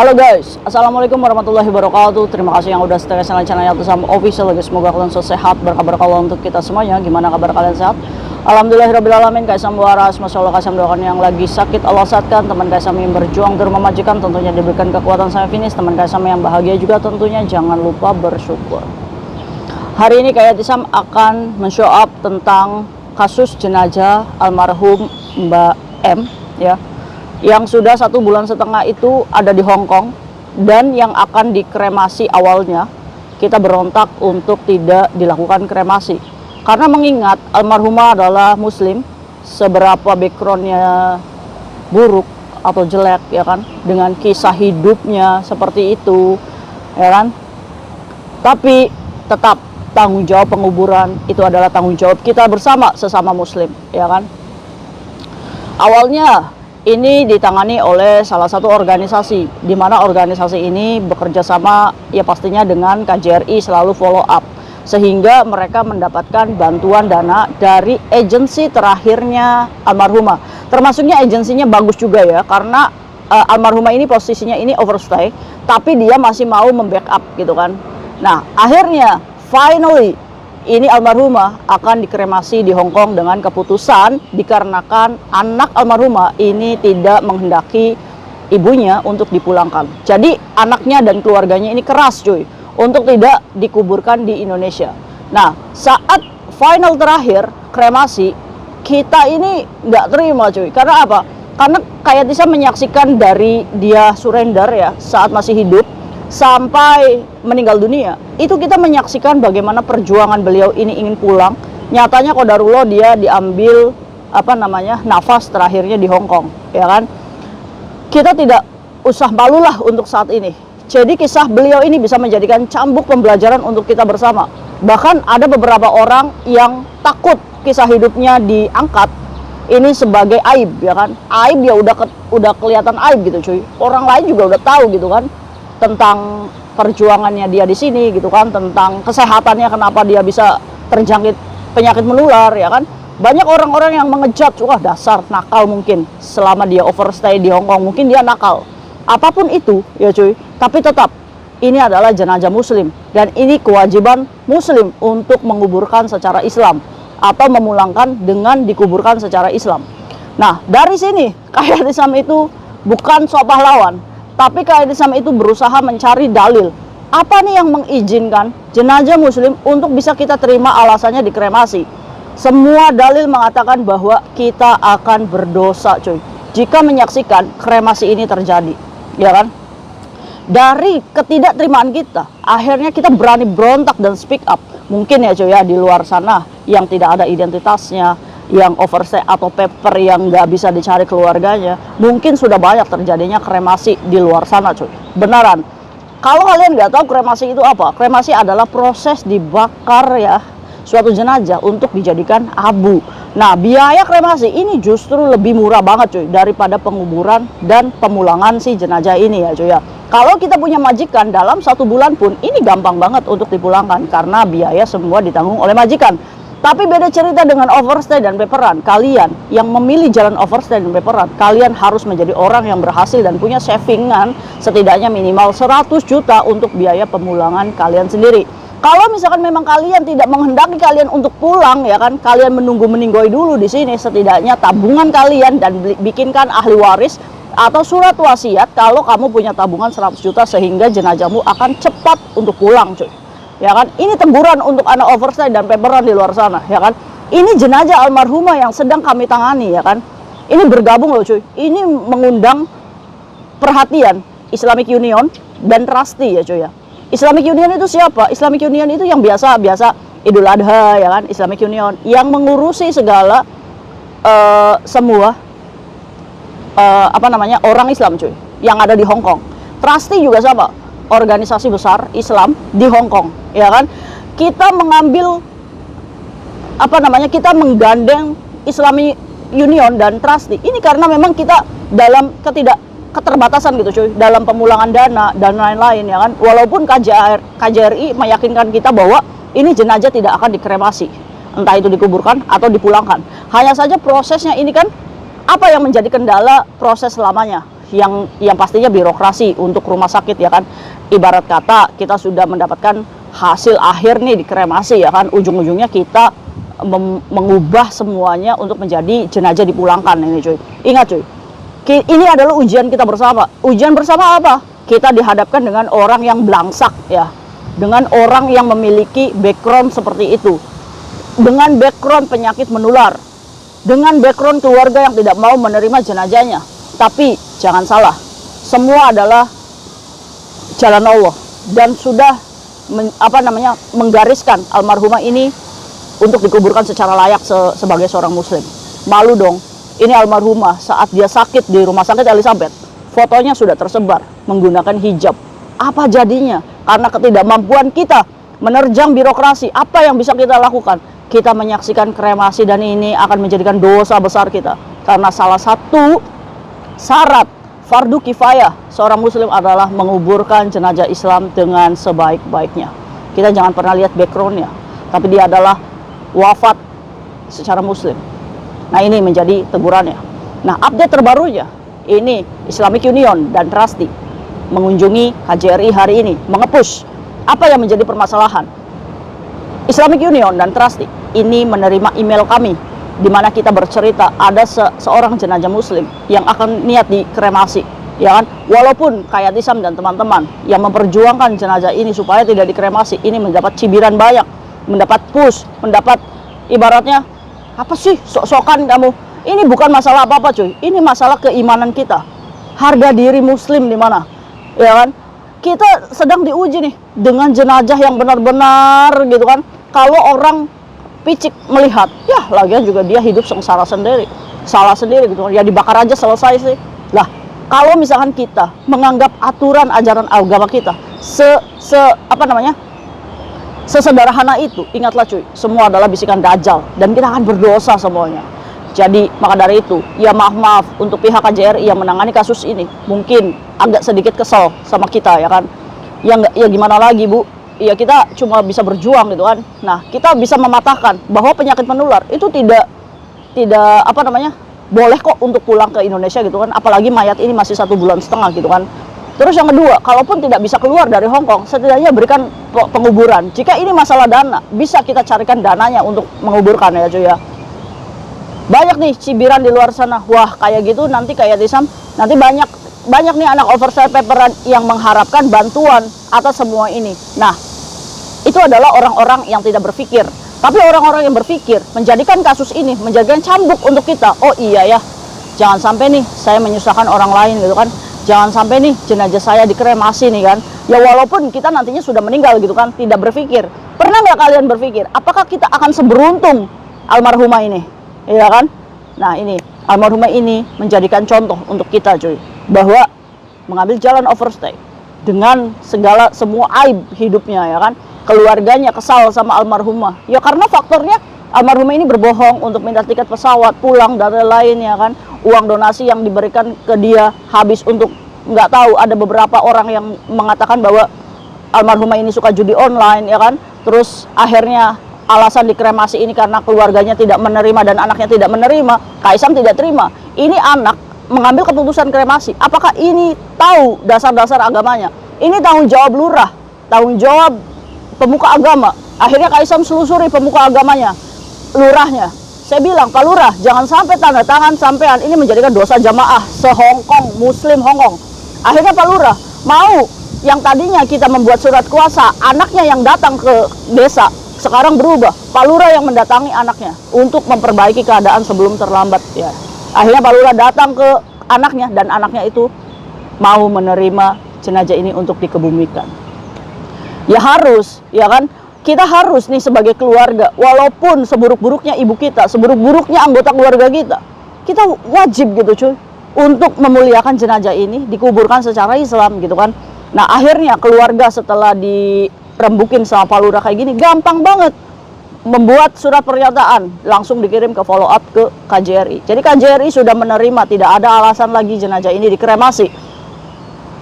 Halo guys, assalamualaikum warahmatullahi wabarakatuh. Terima kasih yang udah setia channel Yatusam Official guys. Semoga kalian sehat, berkabar kalau untuk kita semuanya. Gimana kabar kalian, sehat? Alhamdulillahirobbilalamin. Kaisam waras, masya Allah. Kaisam doakan yang lagi sakit Allah sehatkan. Teman Kaisam yang berjuang ke rumah majikan tentunya diberikan kekuatan sampai finish. Teman Kaisam yang bahagia juga tentunya jangan lupa bersyukur. Hari ini Yatusam akan men-show up tentang kasus jenazah almarhum Mbak M ya, yang sudah 1,5 bulan itu ada di Hong Kong dan yang akan dikremasi. Awalnya kita berontak untuk tidak dilakukan kremasi karena mengingat almarhumah adalah muslim, seberapa backgroundnya buruk atau jelek ya kan, dengan kisah hidupnya seperti itu ya kan, tapi tetap tanggung jawab penguburan itu adalah tanggung jawab kita bersama sesama muslim ya kan. Awalnya ini ditangani oleh salah satu organisasi, di mana organisasi ini bekerja sama ya pastinya dengan KJRI, selalu follow up, sehingga mereka mendapatkan bantuan dana dari agensi terakhirnya almarhumah. Termasuknya agensinya bagus juga ya, karena almarhumah ini posisinya ini overstay, tapi dia masih mau membackup gitu kan. Nah akhirnya finally ini almarhumah akan dikremasi di Hong Kong dengan keputusan dikarenakan anak almarhumah ini tidak menghendaki ibunya untuk dipulangkan. Jadi anaknya dan keluarganya ini keras cuy untuk tidak dikuburkan di Indonesia. Nah saat final terakhir kremasi, kita ini nggak terima cuy. Karena apa? Karena kayak bisa menyaksikan dari dia surrender ya saat masih hidup sampai meninggal dunia, itu kita menyaksikan bagaimana perjuangan beliau ini ingin pulang. Nyatanya qadarullah dia diambil nafas terakhirnya di Hong Kong ya kan. Kita tidak usah malulah untuk saat ini. Jadi kisah beliau ini bisa menjadikan cambuk pembelajaran untuk kita bersama. Bahkan ada beberapa orang yang takut kisah hidupnya diangkat ini sebagai aib ya kan. Aib ya udah kelihatan aib gitu cuy. Orang lain juga udah tahu gitu kan tentang perjuangannya dia di sini gitu kan, tentang kesehatannya, kenapa dia bisa terjangkit penyakit menular ya kan. Banyak orang-orang yang mengejat, wah dasar nakal, mungkin selama dia overstay di Hong Kong mungkin dia nakal, apapun itu ya cuy. Tapi tetap ini adalah jenazah muslim dan ini kewajiban muslim untuk menguburkan secara Islam atau memulangkan dengan dikuburkan secara Islam. Nah dari sini Yatusam itu bukan sok pahlawan, tapi Yatusam itu berusaha mencari dalil apa nih yang mengizinkan jenazah muslim untuk bisa kita terima alasannya dikremasi. Semua dalil mengatakan bahwa kita akan berdosa cuy jika menyaksikan kremasi ini terjadi ya kan. Dari ketidakterimaan kita, akhirnya kita berani berontak dan speak up. Mungkin ya cuy ya, di luar sana yang tidak ada identitasnya, yang overstay atau paper yang nggak bisa dicari keluarganya, mungkin sudah banyak terjadinya kremasi di luar sana cuy. Beneran. Kalau kalian nggak tahu kremasi itu apa, kremasi adalah proses dibakar ya suatu jenazah untuk dijadikan abu. Nah biaya kremasi ini justru lebih murah banget cuy daripada penguburan dan pemulangan si jenazah ini ya cuy ya. Kalau kita punya majikan dalam 1 bulan pun ini gampang banget untuk dipulangkan karena biaya semua ditanggung oleh majikan. Tapi beda cerita dengan overstay dan paperan. Kalian yang memilih jalan overstay dan paperan, kalian harus menjadi orang yang berhasil dan punya savingan setidaknya minimal 100 juta untuk biaya pemulangan kalian sendiri. Kalau misalkan memang kalian tidak menghendaki kalian untuk pulang ya kan, kalian menunggu meninggoy dulu di sini, setidaknya tabungan kalian dan bikinkan ahli waris atau surat wasiat kalau kamu punya tabungan 100 juta sehingga jenazahmu akan cepat untuk pulang cuy. Ya kan, ini teguran untuk anak overstay dan paperan di luar sana ya kan. Ini jenazah almarhumah yang sedang kami tangani ya kan. Ini bergabung loh cuy. Ini mengundang perhatian Islamic Union dan Trustee ya cuy ya. Islamic Union itu siapa? Islamic Union itu yang biasa Idul Adha ya kan. Islamic Union yang mengurusi segala semua orang Islam cuy yang ada di Hong Kong. Trustee juga siapa? Organisasi besar Islam di Hong Kong ya kan. Kita mengambil kita menggandeng Islamic Union dan Trustee ini karena memang kita dalam keterbatasan gitu cuy dalam pemulangan dana dan lain-lain ya kan. Walaupun KJRI meyakinkan kita bahwa ini jenazah tidak akan dikremasi, entah itu dikuburkan atau dipulangkan, hanya saja prosesnya ini kan apa yang menjadi kendala proses selamanya yang pastinya birokrasi untuk rumah sakit ya kan. Ibarat kata kita sudah mendapatkan hasil akhir nih di kremasi ya kan, ujung-ujungnya kita mengubah semuanya untuk menjadi jenazah dipulangkan ini cuy. Ingat cuy, ini adalah ujian kita bersama. Ujian bersama apa? Kita dihadapkan dengan orang yang belangsak ya, dengan orang yang memiliki background seperti itu, dengan background penyakit menular, dengan background keluarga yang tidak mau menerima jenazahnya. Tapi jangan salah, semua adalah jalan Allah dan sudah menggariskan almarhumah ini untuk dikuburkan secara layak sebagai seorang muslim. Malu dong, ini almarhumah saat dia sakit di rumah sakit Elizabeth, fotonya sudah tersebar menggunakan hijab. Apa jadinya? Karena ketidakmampuan kita menerjang birokrasi, apa yang bisa kita lakukan? Kita menyaksikan kremasi dan ini akan menjadikan dosa besar kita. Karena salah satu syarat fardu kifayah seorang muslim adalah menguburkan jenazah Islam dengan sebaik-baiknya. Kita jangan pernah lihat backgroundnya, tapi dia adalah wafat secara muslim. Nah, ini menjadi tegurannya. Nah, update terbarunya ini Islamic Union dan Trusty mengunjungi KJRI hari ini, mengepush apa yang menjadi permasalahan. Islamic Union dan Trusty ini menerima email kami di mana kita bercerita ada seorang jenazah muslim yang akan niat dikremasi ya kan. Walaupun Kayat Isam dan teman-teman yang memperjuangkan jenazah ini supaya tidak dikremasi ini mendapat cibiran banyak, mendapat push, mendapat ibaratnya apa sih sok-sokan kamu. Ini bukan masalah apa-apa cuy, ini masalah keimanan kita, harga diri muslim di mana ya kan. Kita sedang diuji nih dengan jenazah yang benar-benar gitu kan. Kalau orang picik melihat, ya lagian juga dia hidup sengsara sendiri, salah sendiri gitu kan, ya dibakar aja selesai sih. Lah, kalau misalkan kita menganggap aturan ajaran agama kita sesederhana itu, ingatlah cuy, semua adalah bisikan dajjal dan kita akan berdosa semuanya. Jadi maka dari itu, ya maaf untuk pihak KJRI yang menangani kasus ini, mungkin agak sedikit kesel sama kita ya kan. Ya gimana lagi Bu? Ya kita cuma bisa berjuang gitu kan. Nah, kita bisa mematahkan bahwa penyakit menular itu tidak boleh kok untuk pulang ke Indonesia gitu kan. Apalagi mayat ini masih 1,5 bulan gitu kan. Terus yang kedua, kalaupun tidak bisa keluar dari Hong Kong, setidaknya berikan penguburan. Jika ini masalah dana, bisa kita carikan dananya untuk menguburkan ya cuy ya. Banyak nih cibiran di luar sana. Wah, kayak gitu nanti kayak Isam, nanti banyak nih anak oversight paper yang mengharapkan bantuan atas semua ini. Nah, itu adalah orang-orang yang tidak berpikir. Tapi orang-orang yang berpikir menjadikan kasus ini menjadikan cambuk untuk kita. Oh iya ya, jangan sampai nih saya menyusahkan orang lain gitu kan. Jangan sampai nih jenazah saya dikremasi nih kan. Ya walaupun kita nantinya sudah meninggal gitu kan, tidak berpikir. Pernah nggak kalian berpikir, apakah kita akan seberuntung almarhumah ini? Iya kan? Nah ini, almarhumah ini menjadikan contoh untuk kita cuy, bahwa mengambil jalan overstay dengan semua aib hidupnya ya kan. Keluarganya kesal sama almarhumah ya karena faktornya almarhumah ini berbohong untuk minta tiket pesawat pulang dan lain-lain ya kan. Uang donasi yang diberikan ke dia habis untuk nggak tahu, ada beberapa orang yang mengatakan bahwa almarhumah ini suka judi online ya kan. Terus akhirnya alasan dikremasi ini karena keluarganya tidak menerima dan anaknya tidak menerima. Kaisam tidak terima. Ini anak mengambil keputusan kremasi. Apakah ini tahu dasar-dasar agamanya? Ini tanggung jawab lurah, tanggung jawab pemuka agama. Akhirnya Kaisam selusuri pemuka agamanya, lurahnya. Saya bilang, Pak Lurah, jangan sampai tanda tangan sampean ini menjadikan dosa jamaah se-Hongkong, Muslim Hongkong. Akhirnya Pak Lurah mau yang tadinya kita membuat surat kuasa, anaknya yang datang ke desa, sekarang berubah, Pak Lurah yang mendatangi anaknya untuk memperbaiki keadaan sebelum terlambat ya. Akhirnya Pak Lurah datang ke anaknya dan anaknya itu mau menerima jenazah ini untuk dikebumikan. Ya harus, ya kan? Kita harus nih sebagai keluarga, walaupun seburuk-buruknya ibu kita, seburuk-buruknya anggota keluarga kita wajib gitu cuy, untuk memuliakan jenazah ini, dikuburkan secara Islam gitu kan. Nah akhirnya keluarga setelah dirembukin sama Pak Lurah kayak gini, gampang banget membuat surat pernyataan, langsung dikirim ke follow up ke KJRI. Jadi KJRI sudah menerima, tidak ada alasan lagi jenazah ini dikremasi.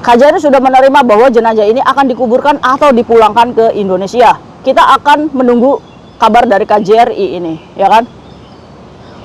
KJRI sudah menerima bahwa jenazah ini akan dikuburkan atau dipulangkan ke Indonesia. Kita akan menunggu kabar dari KJRI ini, ya kan?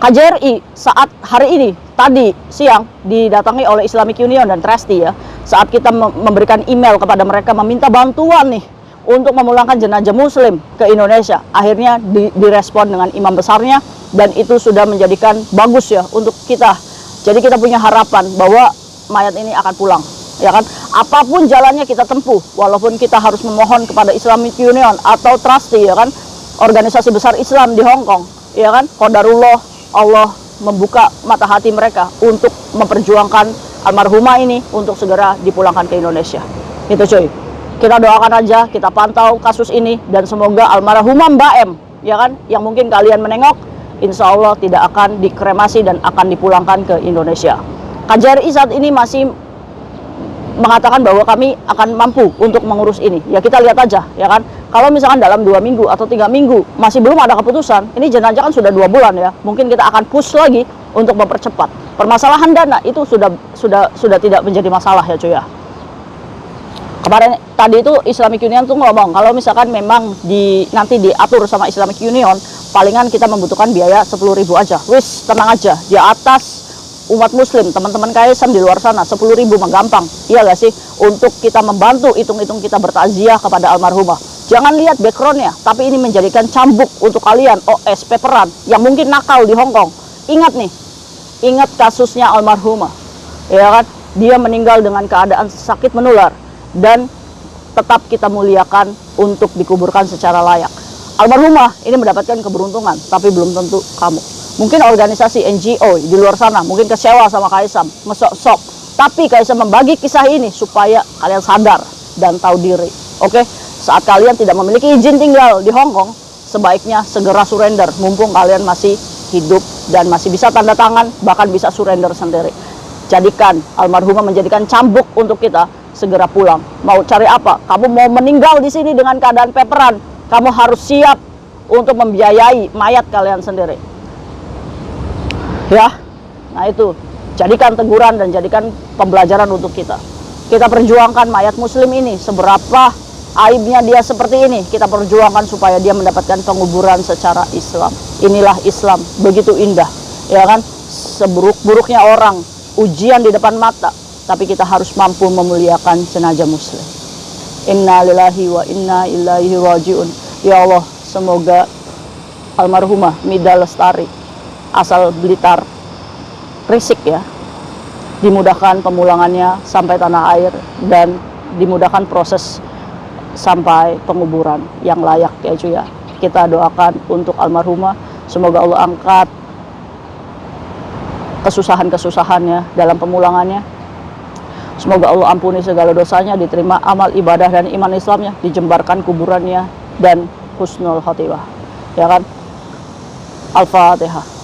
KJRI saat hari ini tadi siang didatangi oleh Islamic Union dan Trustee ya, saat kita memberikan email kepada mereka meminta bantuan nih untuk memulangkan jenazah muslim ke Indonesia. Akhirnya direspon dengan imam besarnya, dan itu sudah menjadikan bagus ya untuk kita. Jadi kita punya harapan bahwa mayat ini akan pulang, ya kan? Apapun jalannya kita tempuh, walaupun kita harus memohon kepada Islamic Union atau Trustee, ya kan, organisasi besar Islam di Hong Kong, ya kan, qadarullah, Allah membuka mata hati mereka untuk memperjuangkan almarhumah ini untuk segera dipulangkan ke Indonesia. Itu cuy. Kita doakan aja, kita pantau kasus ini, dan semoga almarhumah Mbak M, ya kan, yang mungkin kalian menengok, insya Allah tidak akan dikremasi dan akan dipulangkan ke Indonesia. KJRI saat ini masih mengatakan bahwa kami akan mampu untuk mengurus ini. Ya kita lihat aja, ya kan. Kalau misalkan dalam 2 minggu atau 3 minggu masih belum ada keputusan, ini jenazah kan sudah 2 bulan ya. Mungkin kita akan push lagi untuk mempercepat. Permasalahan dana itu sudah tidak menjadi masalah ya cuy ya. Kemarin tadi itu Islamic Union tuh ngomong kalau misalkan memang nanti diatur sama Islamic Union, palingan kita membutuhkan biaya 10.000 aja. Wis, tenang aja, di atas umat muslim, teman-teman KSM di luar sana, 10.000 mah gampang. Iya gak sih? Untuk kita membantu, hitung-hitung kita bertakziah kepada almarhumah. Jangan lihat backgroundnya, tapi ini menjadikan cambuk untuk kalian OS peperan yang mungkin nakal di Hong Kong. Ingat nih, ingat kasusnya almarhumah, ya kan? Dia meninggal dengan keadaan sakit menular, dan tetap kita muliakan untuk dikuburkan secara layak. Almarhumah ini mendapatkan keberuntungan, tapi belum tentu kamu. Mungkin organisasi NGO di luar sana mungkin kecewa sama Kaisam, ngesok-sok. Tapi Kaisam membagi kisah ini supaya kalian sadar dan tahu diri. Oke, saat kalian tidak memiliki izin tinggal di Hong Kong, sebaiknya segera surrender. Mumpung kalian masih hidup dan masih bisa tanda tangan, bahkan bisa surrender sendiri. Jadikan almarhumah menjadikan cambuk untuk kita segera pulang. Mau cari apa? Kamu mau meninggal di sini dengan keadaan peperan, kamu harus siap untuk membiayai mayat kalian sendiri. Ya, nah itu, jadikan teguran dan jadikan pembelajaran untuk kita. Kita perjuangkan mayat muslim ini, seberapa aibnya dia seperti ini, kita perjuangkan supaya dia mendapatkan penguburan secara Islam. Inilah Islam, begitu indah, ya kan? Seburuk-buruknya orang, ujian di depan mata, tapi kita harus mampu memuliakan jenazah muslim. Inna lillahi wa inna ilaihi rajiun. Ya Allah, semoga almarhumah Mida Lestari asal Blitar Risik ya, dimudahkan pemulangannya sampai tanah air dan dimudahkan proses sampai penguburan yang layak ya cuy ya. Kita doakan untuk almarhumah, semoga Allah angkat kesusahan-kesusahannya dalam pemulangannya. Semoga Allah ampuni segala dosanya, diterima amal ibadah dan iman Islamnya, dijembarkan kuburannya, dan husnul khotimah. Ya kan? Al-Fatihah.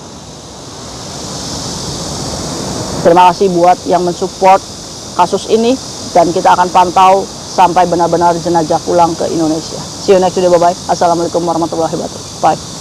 Terima kasih buat yang mensupport kasus ini, dan kita akan pantau sampai benar-benar jenazah pulang ke Indonesia. See you next video, bye-bye. Assalamualaikum warahmatullahi wabarakatuh. Bye.